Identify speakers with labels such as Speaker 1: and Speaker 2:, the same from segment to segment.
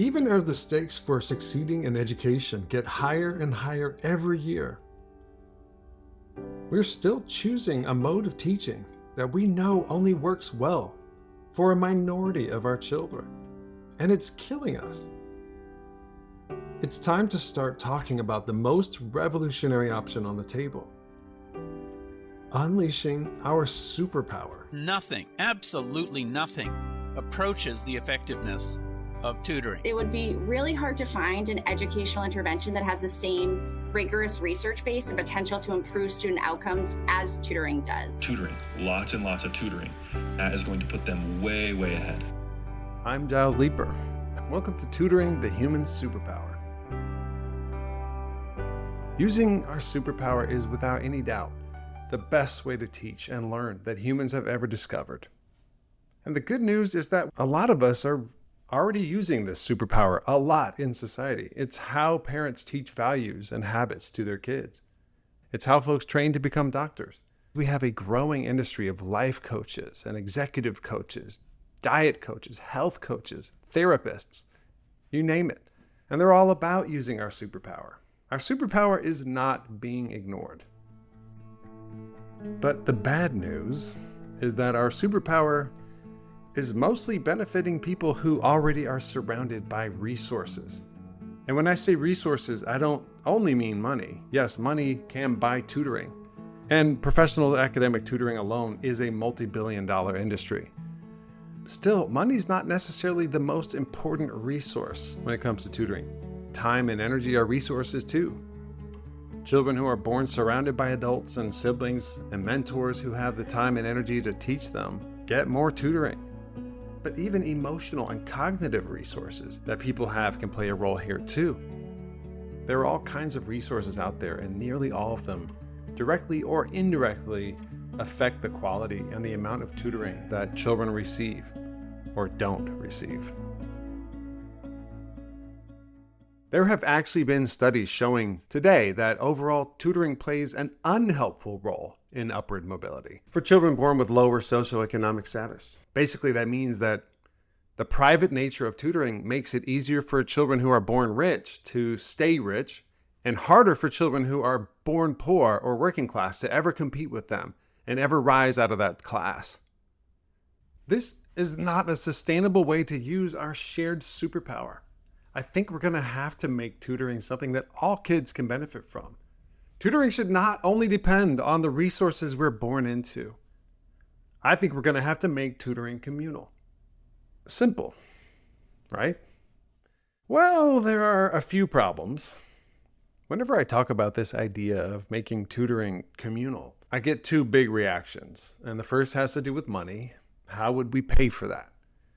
Speaker 1: Even as the stakes for succeeding in education get higher and higher every year, we're still choosing a mode of teaching that we know only works well for a minority of our children, and it's killing us. It's time to start talking about the most revolutionary option on the table: unleashing our superpower.
Speaker 2: Nothing, absolutely nothing, approaches the effectiveness of tutoring.
Speaker 3: It would be really hard to find an educational intervention that has the same rigorous research base and potential to improve student outcomes as tutoring does.
Speaker 4: Tutoring, lots and lots of tutoring. That is going to put them way, way ahead.
Speaker 1: I'm Giles Leeper. Welcome to Tutoring the Human Superpower. Using our superpower is, without any doubt, the best way to teach and learn that humans have ever discovered. And the good news is that a lot of us are already using this superpower a lot in society. It's how parents teach values and habits to their kids. It's how folks train to become doctors. We have a growing industry of life coaches and executive coaches, diet coaches, health coaches, therapists, you name it. And they're all about using our superpower. Our superpower is not being ignored. But the bad news is that our superpower is mostly benefiting people who already are surrounded by resources. And when I say resources, I don't only mean money. Yes, money can buy tutoring. And professional academic tutoring alone is a multi-billion-dollar industry. Still, money's not necessarily the most important resource when it comes to tutoring. Time and energy are resources too. Children who are born surrounded by adults and siblings and mentors who have the time and energy to teach them get more tutoring. But even emotional and cognitive resources that people have can play a role here too. There are all kinds of resources out there, and nearly all of them directly or indirectly affect the quality and the amount of tutoring that children receive or don't receive. There have actually been studies showing today that overall tutoring plays an unhelpful role in upward mobility for children born with lower socioeconomic status. Basically, that means that the private nature of tutoring makes it easier for children who are born rich to stay rich, and harder for children who are born poor or working class to ever compete with them and ever rise out of that class. This is not a sustainable way to use our shared superpower. I think we're going to have to make tutoring something that all kids can benefit from. Tutoring should not only depend on the resources we're born into. I think we're going to have to make tutoring communal. Simple, right? Well, there are a few problems. Whenever I talk about this idea of making tutoring communal, I get two big reactions. And the first has to do with money. How would we pay for that?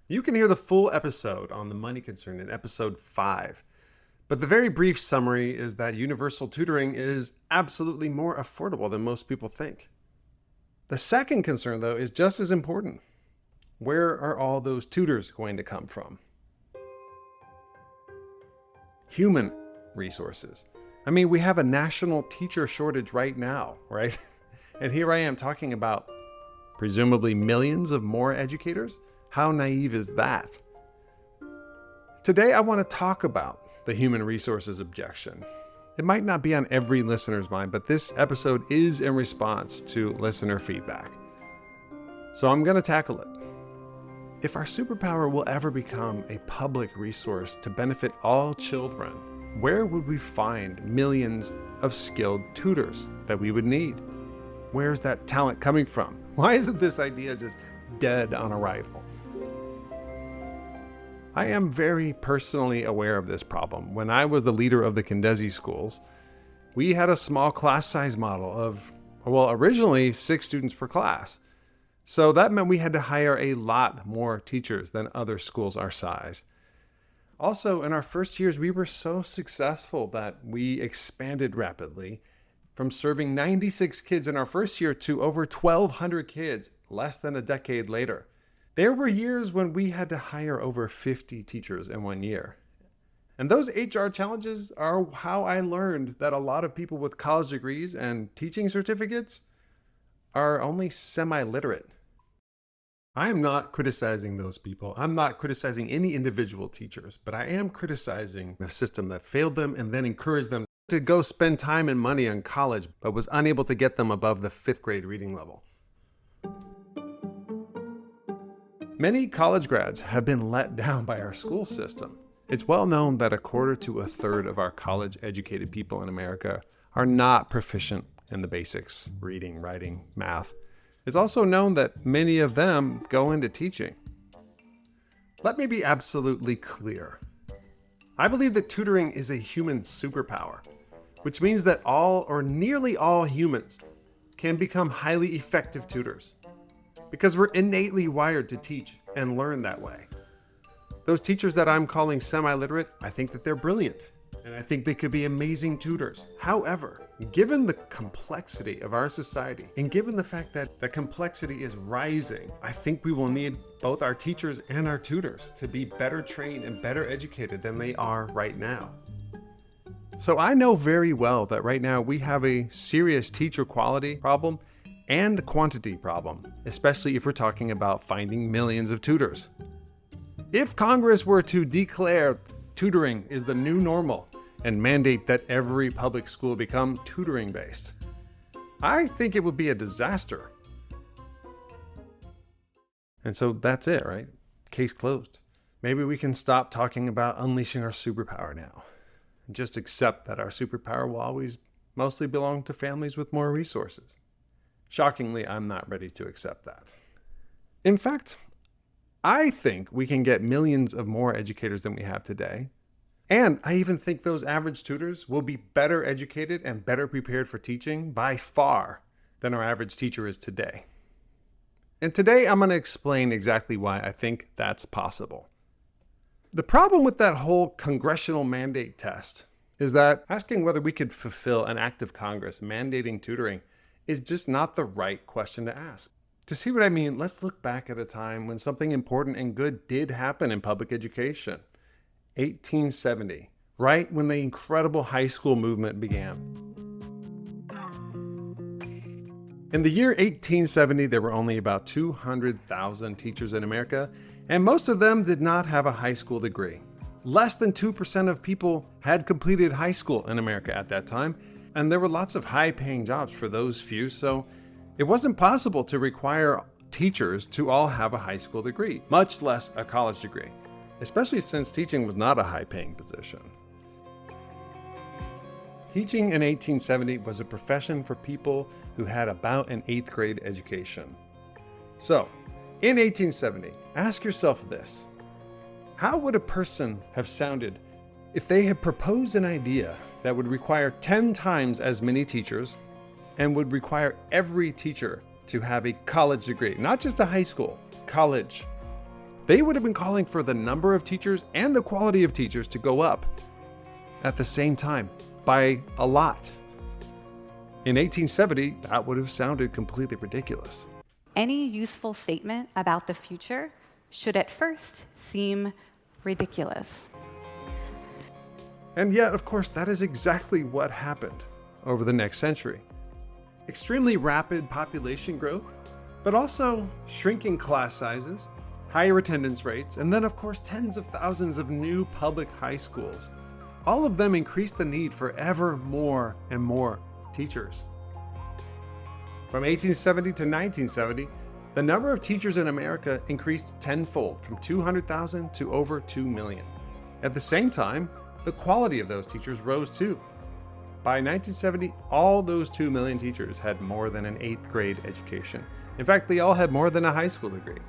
Speaker 1: You can hear the full episode on the money concern in episode 5. But the very brief summary is that universal tutoring is absolutely more affordable than most people think. The second concern, though, is just as important. Where are all those tutors going to come from? Human resources. I mean, we have a national teacher shortage right now, right? And here I am talking about presumably millions of more educators. How naive is that? Today, I want to talk about the human resources objection. It might not be on every listener's mind, but this episode is in response to listener feedback. So I'm going to tackle it. If our superpower will ever become a public resource to benefit all children, where would we find millions of skilled tutors that we would need? Where's that talent coming from? Why isn't this idea just dead on arrival? I am very personally aware of this problem. When I was the leader of the Condesi schools, we had a small class size model of, originally 6 students per class. So that meant we had to hire a lot more teachers than other schools our size. Also, in our first years, we were so successful that we expanded rapidly from serving 96 kids in our first year to over 1,200 kids less than a decade later. There were years when we had to hire over 50 teachers in one year. And those HR challenges are how I learned that a lot of people with college degrees and teaching certificates are only semi-literate. I am not criticizing those people. I'm not criticizing any individual teachers, but I am criticizing the system that failed them and then encouraged them to go spend time and money on college, but was unable to get them above the 5th grade reading level. Many college grads have been let down by our school system. It's well known that 1/4 to 1/3 of our college-educated people in America are not proficient in the basics, reading, writing, math. It's also known that many of them go into teaching. Let me be absolutely clear. I believe that tutoring is a human superpower, which means that all or nearly all humans can become highly effective tutors because we're innately wired to teach and learn that way. Those teachers that I'm calling semi-literate, I think that they're brilliant, and I think they could be amazing tutors. However, given the complexity of our society, and given the fact that the complexity is rising, I think we will need both our teachers and our tutors to be better trained and better educated than they are right now. So I know very well that right now we have a serious teacher quality problem and quantity problem, especially if we're talking about finding millions of tutors. If Congress were to declare tutoring is the new normal and mandate that every public school become tutoring based, I think it would be a disaster. And so that's it, right? Case closed. Maybe we can stop talking about unleashing our superpower now and just accept that our superpower will always mostly belong to families with more resources. Shockingly, I'm not ready to accept that. In fact, I think we can get millions of more educators than we have today. And I even think those average tutors will be better educated and better prepared for teaching by far than our average teacher is today. And today I'm going to explain exactly why I think that's possible. The problem with that whole congressional mandate test is that asking whether we could fulfill an act of Congress mandating tutoring is just not the right question to ask. To see what I mean, let's look back at a time when something important and good did happen in public education. 1870, right when the incredible high school movement began. In the year 1870, there were only about 200,000 teachers in America, and most of them did not have a high school degree. Less than 2% of people had completed high school in America at that time, and there were lots of high-paying jobs for those few, so it wasn't possible to require teachers to all have a high school degree, much less a college degree, especially since teaching was not a high-paying position. Teaching in 1870 was a profession for people who had about an 8th grade education. So, in 1870, ask yourself this: how would a person have sounded if they had proposed an idea that would require 10 times as many teachers and would require every teacher to have a college degree, not just a high school, college? They would have been calling for the number of teachers and the quality of teachers to go up at the same time by a lot. In 1870, that would have sounded completely ridiculous.
Speaker 5: Any useful statement about the future should at first seem ridiculous.
Speaker 1: And yet, of course, that is exactly what happened over the next century. Extremely rapid population growth, but also shrinking class sizes, higher attendance rates, and then of course tens of thousands of new public high schools. All of them increased the need for ever more and more teachers. From 1870 to 1970, the number of teachers in America increased tenfold, from 200,000 to over 2 million. At the same time, the quality of those teachers rose too. By 1970, all those 2 million teachers had more than an 8th grade education. In fact, they all had more than a high school degree.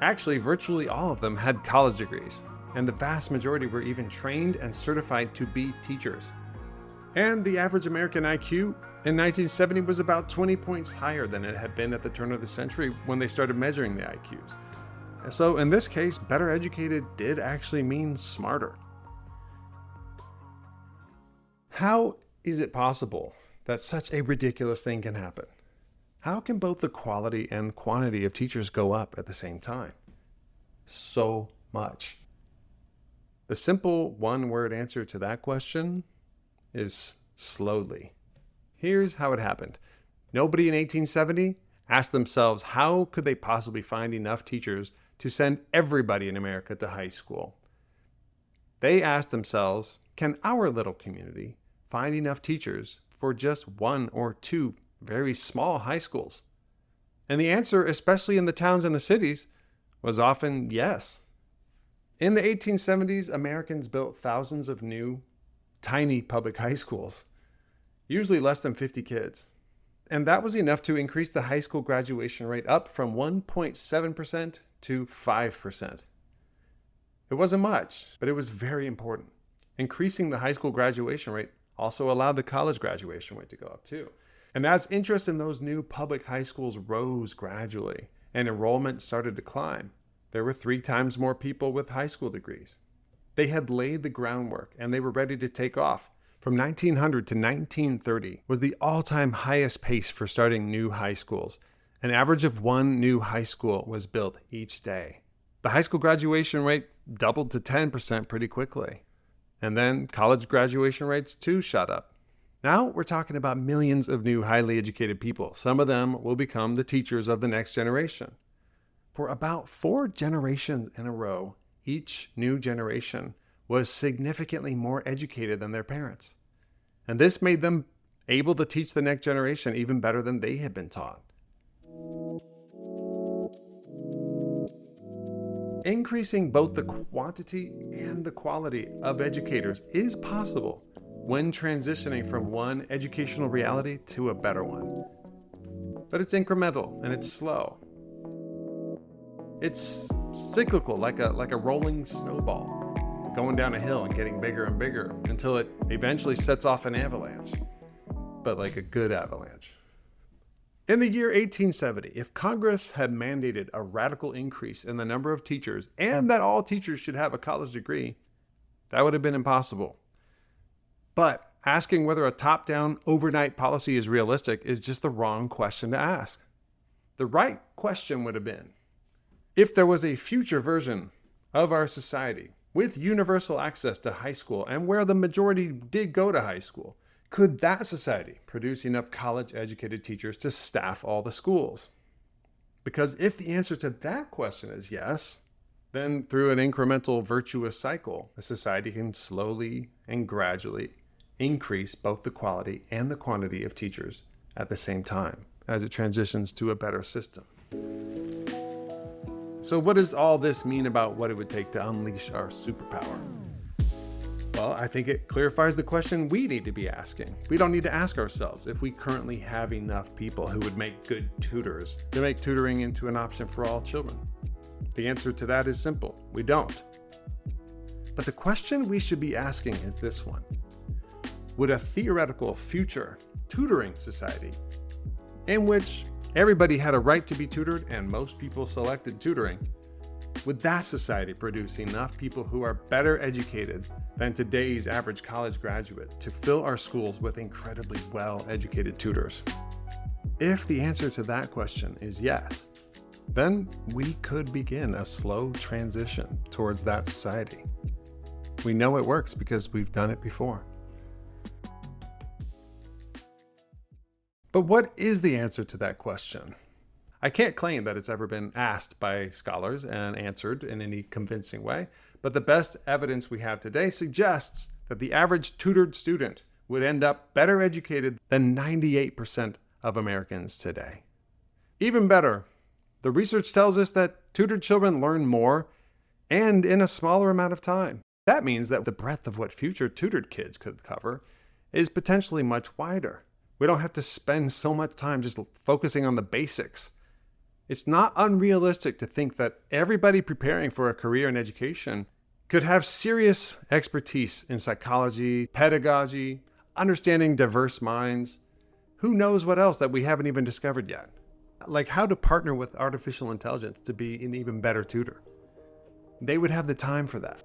Speaker 1: Actually, virtually all of them had college degrees, and the vast majority were even trained and certified to be teachers. And the average American IQ in 1970 was about 20 points higher than it had been at the turn of the century when they started measuring the IQs. So in this case, better educated did actually mean smarter. How is it possible that such a ridiculous thing can happen? How can both the quality and quantity of teachers go up at the same time? So much. The simple one-word answer to that question is slowly. Here's how it happened. Nobody in 1870 asked themselves how could they possibly find enough teachers to send everybody in America to high school. They asked themselves, can our little community find enough teachers for just one or two very small high schools? And the answer, especially in the towns and the cities, was often yes. In the 1870s, Americans built thousands of new, tiny public high schools, usually less than 50 kids. And that was enough to increase the high school graduation rate up from 1.7% to 5%. It wasn't much, but it was very important. Increasing the high school graduation rate also allowed the college graduation rate to go up too. And as interest in those new public high schools rose gradually and enrollment started to climb, there were 3 times more people with high school degrees. They had laid the groundwork and they were ready to take off. From 1900 to 1930 was the all-time highest pace for starting new high schools. An average of 1 new high school was built each day. The high school graduation rate doubled to 10% pretty quickly. And then college graduation rates too shot up. Now we're talking about millions of new highly educated people. Some of them will become the teachers of the next generation. For about 4 generations in a row, each new generation was significantly more educated than their parents. And this made them able to teach the next generation even better than they had been taught. Increasing both the quantity and the quality of educators is possible when transitioning from one educational reality to a better one. But it's incremental and it's slow. It's cyclical, like a rolling snowball, going down a hill and getting bigger and bigger until it eventually sets off an avalanche, but like a good avalanche. In the year 1870, if Congress had mandated a radical increase in the number of teachers and that all teachers should have a college degree, that would have been impossible. But asking whether a top-down overnight policy is realistic is just the wrong question to ask. The right question would have been, if there was a future version of our society with universal access to high school and where the majority did go to high school, could that society produce enough college-educated teachers to staff all the schools? Because if the answer to that question is yes, then through an incremental virtuous cycle, a society can slowly and gradually increase both the quality and the quantity of teachers at the same time as it transitions to a better system. So what does all this mean about what it would take to unleash our superpower? Well, I think it clarifies the question we need to be asking. We don't need to ask ourselves if we currently have enough people who would make good tutors to make tutoring into an option for all children. The answer to that is simple. We don't. But the question we should be asking is this one. Would a theoretical future tutoring society in which everybody had a right to be tutored and most people selected tutoring, would that society produce enough people who are better educated than today's average college graduate to fill our schools with incredibly well-educated tutors? If the answer to that question is yes, then we could begin a slow transition towards that society. We know it works because we've done it before. But what is the answer to that question? I can't claim that it's ever been asked by scholars and answered in any convincing way, but the best evidence we have today suggests that the average tutored student would end up better educated than 98% of Americans today. Even better, the research tells us that tutored children learn more and in a smaller amount of time. That means that the breadth of what future tutored kids could cover is potentially much wider. We don't have to spend so much time just focusing on the basics. It's not unrealistic to think that everybody preparing for a career in education could have serious expertise in psychology, pedagogy, understanding diverse minds. Who knows what else that we haven't even discovered yet? Like how to partner with artificial intelligence to be an even better tutor. They would have the time for that.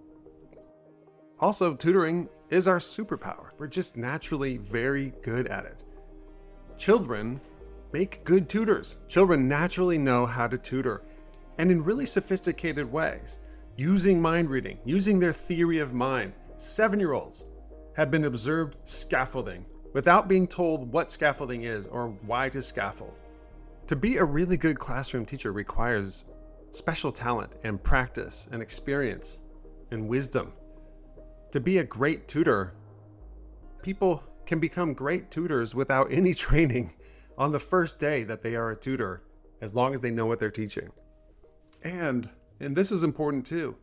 Speaker 1: Also, tutoring is our superpower. We're just naturally very good at it. Children make good tutors. Children naturally know how to tutor, and in really sophisticated ways, using mind reading, using their theory of mind. 7-year-olds have been observed scaffolding without being told what scaffolding is or why to scaffold. To be a really good classroom teacher requires special talent and practice and experience and wisdom. To be a great tutor, people can become great tutors without any training on the first day that they are a tutor, as long as they know what they're teaching. And this is important too,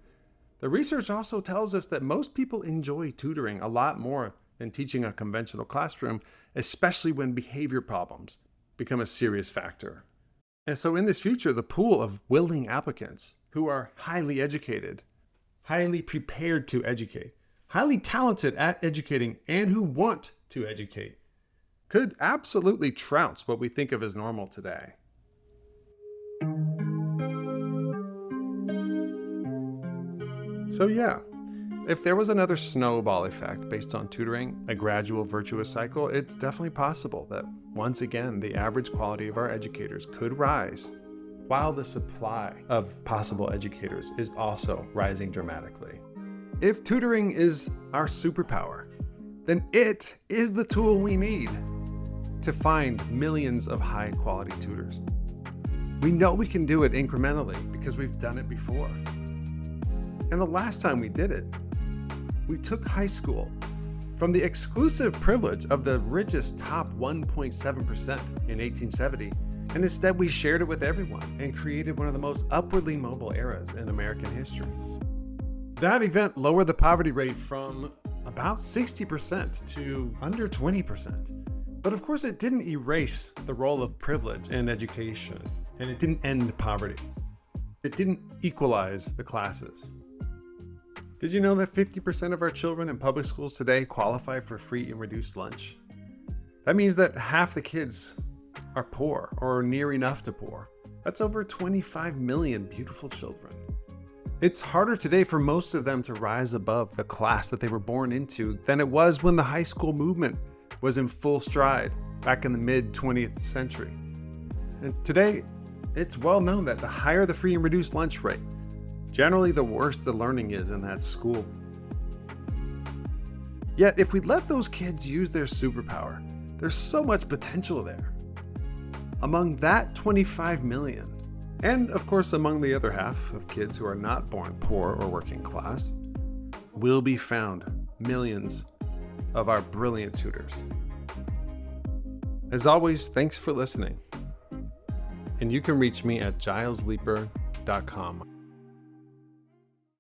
Speaker 1: the research also tells us that most people enjoy tutoring a lot more than teaching a conventional classroom, especially when behavior problems become a serious factor. And so in this future, the pool of willing applicants who are highly educated, highly prepared to educate, highly talented at educating, and who want to educate could absolutely trounce what we think of as normal today. So yeah, if there was another snowball effect based on tutoring, a gradual virtuous cycle, it's definitely possible that once again, the average quality of our educators could rise, while the supply of possible educators is also rising dramatically. If tutoring is our superpower, then it is the tool we need to find millions of high-quality tutors. We know we can do it incrementally because we've done it before. And the last time we did it, we took high school from the exclusive privilege of the richest top 1.7% in 1870, and instead we shared it with everyone and created one of the most upwardly mobile eras in American history. That event lowered the poverty rate from about 60% to under 20%. But of course, it didn't erase the role of privilege in education, and it didn't end poverty. It didn't equalize the classes. Did you know that 50% of our children in public schools today qualify for free and reduced lunch? That means that half the kids are poor or near enough to poor. That's over 25 million beautiful children. It's harder today for most of them to rise above the class that they were born into than it was when the high school movement was in full stride back in the mid-20th century. And today, it's well known that the higher the free and reduced lunch rate, generally the worse the learning is in that school. Yet, if we let those kids use their superpower, there's so much potential there. Among that 25 million, and of course among the other half of kids who are not born poor or working class, will be found millions of our brilliant tutors. As always, thanks for listening. And you can reach me at gilesleeper.com.